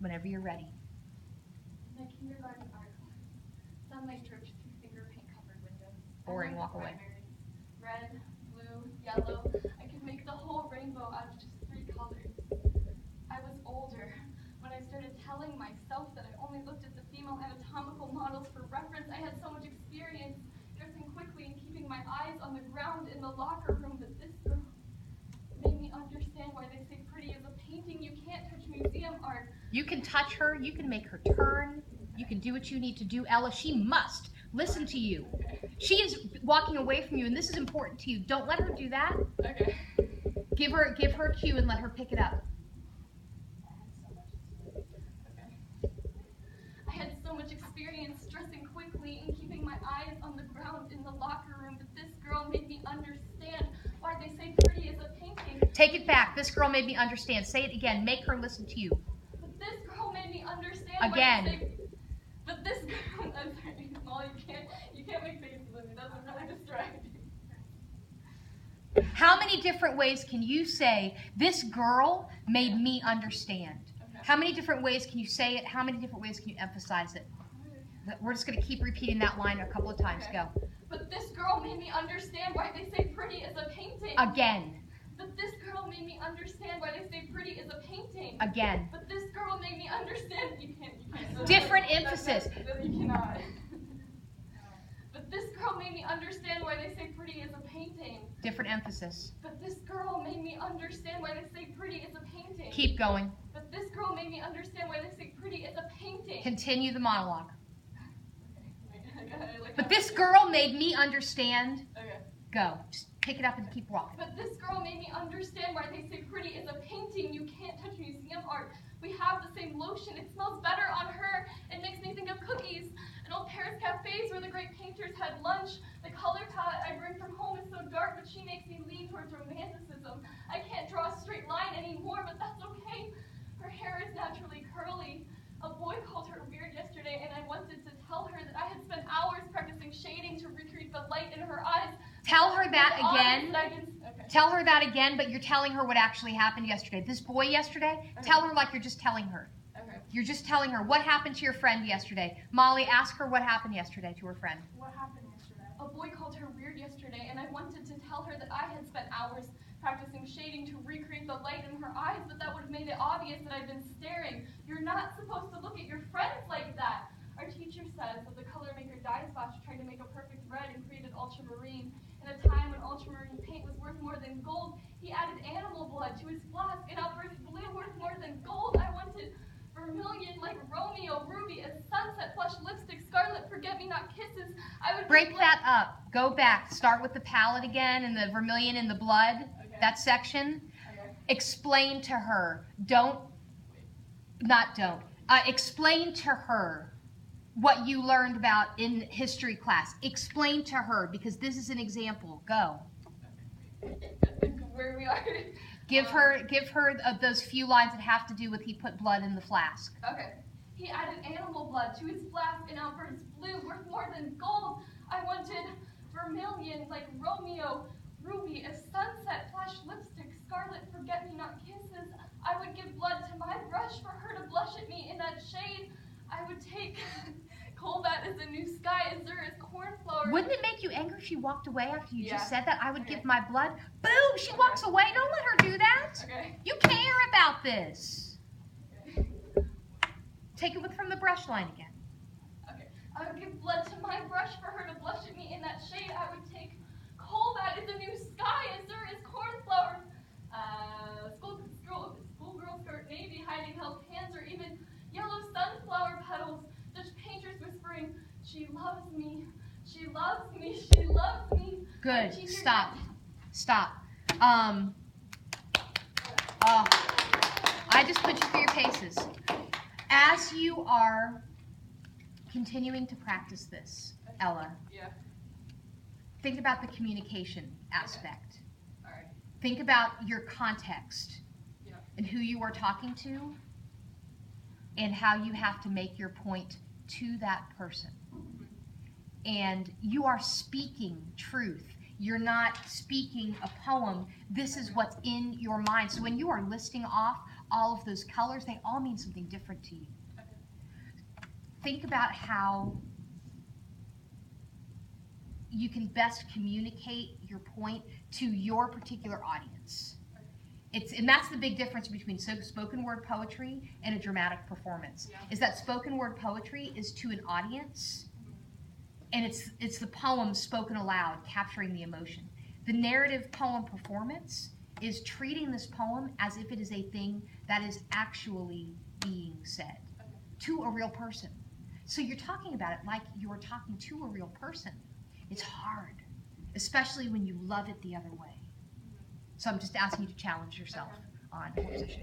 Whenever you're ready. My kindergarten art class. Sunlight dripped through finger paint covered windows. Boring, walk away. Red, blue, yellow. I could make the whole rainbow out of just 3 colors. I was older when I started telling myself that I only looked at the female anatomical models for reference. I had so much experience dressing quickly and keeping my eyes on the ground in the locker room that this girl made me understand why they say pretty is a painting. You can't touch museum art. You can touch her, you can make her turn, you can do what you need to do. Ella, she must listen to you. She is walking away from you, and this is important to you. Don't let her do that. Okay. Give her a cue and let her pick it up. I had so much experience dressing quickly and keeping my eyes on the ground in the locker room that this girl made me understand why they say pretty is a painting. Take it back. This girl made me understand. Say it again. Make her listen to you. But this girl made me understand Again. why they say... But this girl... I'm sorry, Molly, you can't make faces with me. That's really distracting. How many different ways can you say, this girl made me understand? Okay. How many different ways can you say it? How many different ways can you emphasize it? We're just going to keep repeating that line a couple of times. Okay. Go. But this girl made me understand why they say pretty is a painting. Again. But this girl made me understand why they say pretty is a painting. Again. But this girl made me understand. You can't. Different emphasis. You cannot. But this girl made me understand why they say pretty is a painting. Different emphasis. But this girl made me understand why they say pretty is a painting. Keep going. But this girl made me understand why they say pretty is a painting. Continue the monologue. Okay. But this girl made me understand. Okay. Go. Just pick it up and keep walking. But this girl made me understand why they say pretty is a painting. You can't touch museum art. We have the same lotion. It smells better on her. It makes me think of cookies and old Paris cafes where the great painters had lunch. The color palette I bring from home is so dark, but she makes me lean towards romanticism. I can't draw a straight line anymore, but that's okay. Her hair is naturally curly. A boy called her weird yesterday, and I wanted to tell her that I had spent hours practicing shading to recreate the light in her eyes. Tell her that again. Okay. Tell her that again, but you're telling her what actually happened yesterday. This boy yesterday, tell her like you're just telling her. Okay. You're just telling her what happened to your friend yesterday. Molly, ask her what happened yesterday to her friend. What happened yesterday? A boy called her weird yesterday, and I wanted to tell her that I had spent hours practicing shading to recreate the light in her eyes, but that would have made it obvious that I'd been staring. You're not supposed to look at your friends like that. Our teacher says that the color maker Dyersplash tried to make a perfect red and created ultramarine. In a time when ultramarine paint was worth more than gold, he added animal blood to his flask, and outburst blue worth more than gold. I wanted vermilion like Romeo, ruby, a sunset, flush lipstick, scarlet, forget-me-not kisses. I would Break that up. Go back. Start with the palette again and the vermilion and the blood. Okay. That section. Okay. Explain to her. Explain to her what you learned about in history class. Explain to her, because this is an example. Go. Where we are. Give her those few lines that have to do with he put blood in the flask. Okay. He added animal blood to his flask and outburst blue worth more than gold. I wanted vermilion like Romeo, ruby, a sunset, flash lipstick, scarlet, forget-me-not kisses. I would give blood to my brush for her to blush at me in that shade. I would take Colbat as a new sky, Azure as cornflower. Wouldn't it make you angry if she walked away after you just Yeah. said that? I would Okay. give my blood. Boom! She walks away. Don't let her do that. Okay. You care about this. Okay. Take it from the brush line again. Okay. I would give blood to my brush for her to blush at me in that shade. I would take Colbat as a new sky, Azure as cornflowers. Schoolgirl skirt, navy, hiding held hands, or even yellow sunflower petals. Dutch painters whispering, she loves me, she loves me, she loves me. Good. Teacher Stop. said- Stop. I just put you through your paces. As you are continuing to practice this, Ella, Yeah. think about the communication aspect. All right. Think about your context Yeah. and who you are talking to and how you have to make your point to that person. And you are speaking truth. You're not speaking a poem. This is what's in your mind. So when you are listing off all of those colors, they all mean something different to you. Okay. Think about how you can best communicate your point to your particular audience. And that's the big difference between spoken word poetry and a dramatic performance. Yeah. Is that spoken word poetry is to an audience, and it's the poem spoken aloud, capturing the emotion. The narrative poem performance is treating this poem as if it is a thing that is actually being said to a real person. So you're talking about it like you're talking to a real person. It's hard, especially when you love it the other way. So I'm just asking you to challenge yourself on composition.